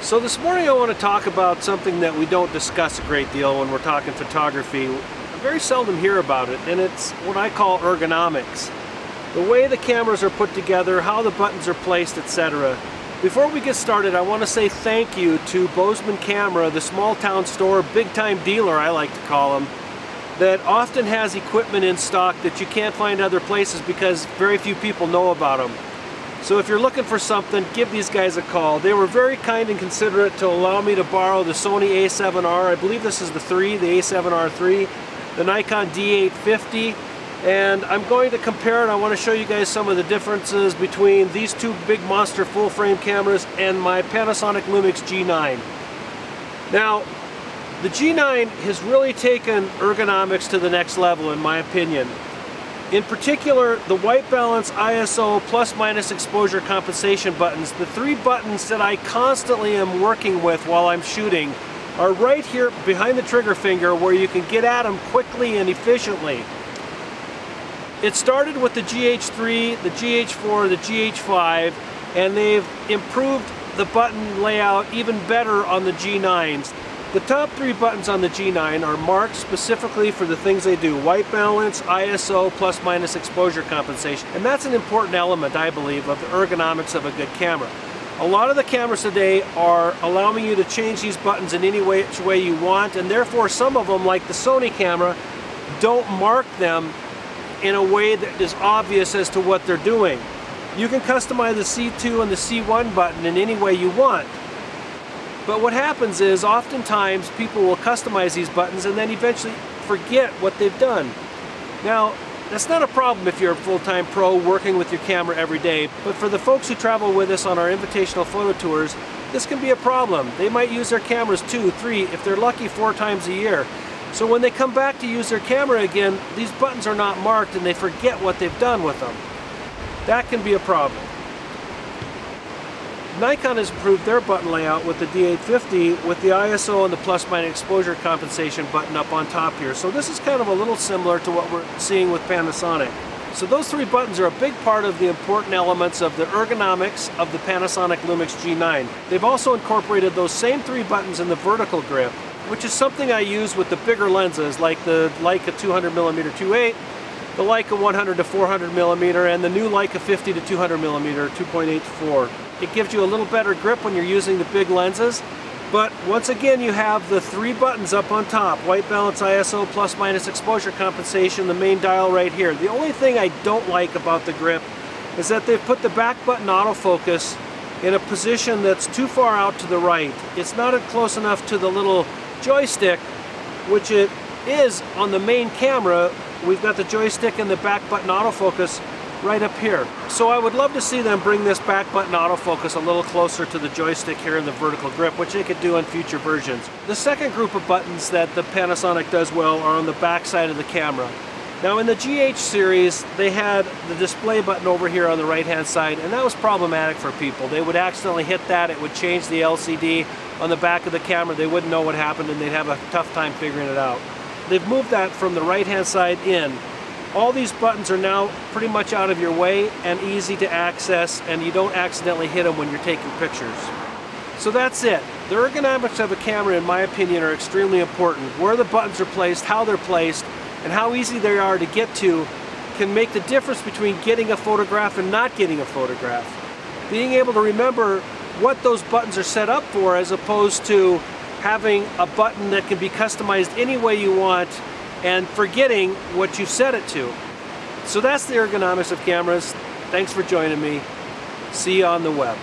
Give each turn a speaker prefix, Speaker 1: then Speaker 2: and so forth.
Speaker 1: So this morning I want to talk about something that we don't discuss a great deal when we're talking photography. I very seldom hear about it, and it's what I call ergonomics. The way the cameras are put together, how the buttons are placed, etc. Before we get started, I want to say thank you to Bozeman Camera, the small town store, big time dealer I like to call them, that often has equipment in stock that you can't find other places because very few people know about them. So if you're looking for something, give these guys a call. They were very kind and considerate to allow me to borrow the Sony A7R. I believe this is the A7R III, the Nikon D850, and I'm going to compare it. I want to show you guys some of the differences between these two big monster full-frame cameras and my Panasonic Lumix G9. Now, the G9 has really taken ergonomics to the next level, in my opinion. In particular, the white balance, ISO, plus-minus exposure compensation buttons, the three buttons that I constantly am working with while I'm shooting, are right here behind the trigger finger where you can get at them quickly and efficiently. It started with the GH3, the GH4, the GH5, and they've improved the button layout even better on the G9s. The top three buttons on the G9 are marked specifically for the things they do: white balance, ISO, plus-minus exposure compensation. And that's an important element, I believe, of the ergonomics of a good camera. A lot of the cameras today are allowing you to change these buttons in any way you want, and therefore some of them, like the Sony camera, don't mark them in a way that is obvious as to what they're doing. You can customize the C2 and the C1 button in any way you want. But what happens is, oftentimes people will customize these buttons and then eventually forget what they've done. Now, that's not a problem if you're a full-time pro working with your camera every day, but for the folks who travel with us on our invitational photo tours, this can be a problem. They might use their cameras 2, 3, if they're lucky, 4 times a year. So when they come back to use their camera again, these buttons are not marked and they forget what they've done with them. That can be a problem. Nikon has improved their button layout with the D850 with the ISO and the plus-minus exposure compensation button up on top here. So this is kind of a little similar to what we're seeing with Panasonic. So those three buttons are a big part of the important elements of the ergonomics of the Panasonic Lumix G9. They've also incorporated those same three buttons in the vertical grip, which is something I use with the bigger lenses like the Leica 200mm 2.8, the Leica 100 to 400mm, and the new Leica 50 to 200mm 2.84. It gives you a little better grip when you're using the big lenses, but once again you have the three buttons up on top: white balance, ISO, plus-minus exposure compensation, the main dial right here. The only thing I don't like about the grip is that they've put the back button autofocus in a position that's too far out to the right. It's not close enough to the little joystick, which it is on the main camera. We've got the joystick and the back button autofocus right up here. So I would love to see them bring this back button autofocus a little closer to the joystick here in the vertical grip, which they could do in future versions. The second group of buttons that the Panasonic does well are on the back side of the camera. Now in the GH series, they had the display button over here on the right hand side, and that was problematic for people. They would accidentally hit that, it would change the LCD on the back of the camera, they wouldn't know what happened, and they'd have a tough time figuring it out. They've moved that from the right hand side in. All these buttons are now pretty much out of your way and easy to access, and you don't accidentally hit them when you're taking pictures. So that's it. The ergonomics of a camera, in my opinion, are extremely important. Where the buttons are placed, how they're placed, and how easy they are to get to can make the difference between getting a photograph and not getting a photograph. Being able to remember what those buttons are set up for, as opposed to having a button that can be customized any way you want and forgetting what you set it to. So that's the ergonomics of cameras. Thanks for joining me. See you on the web.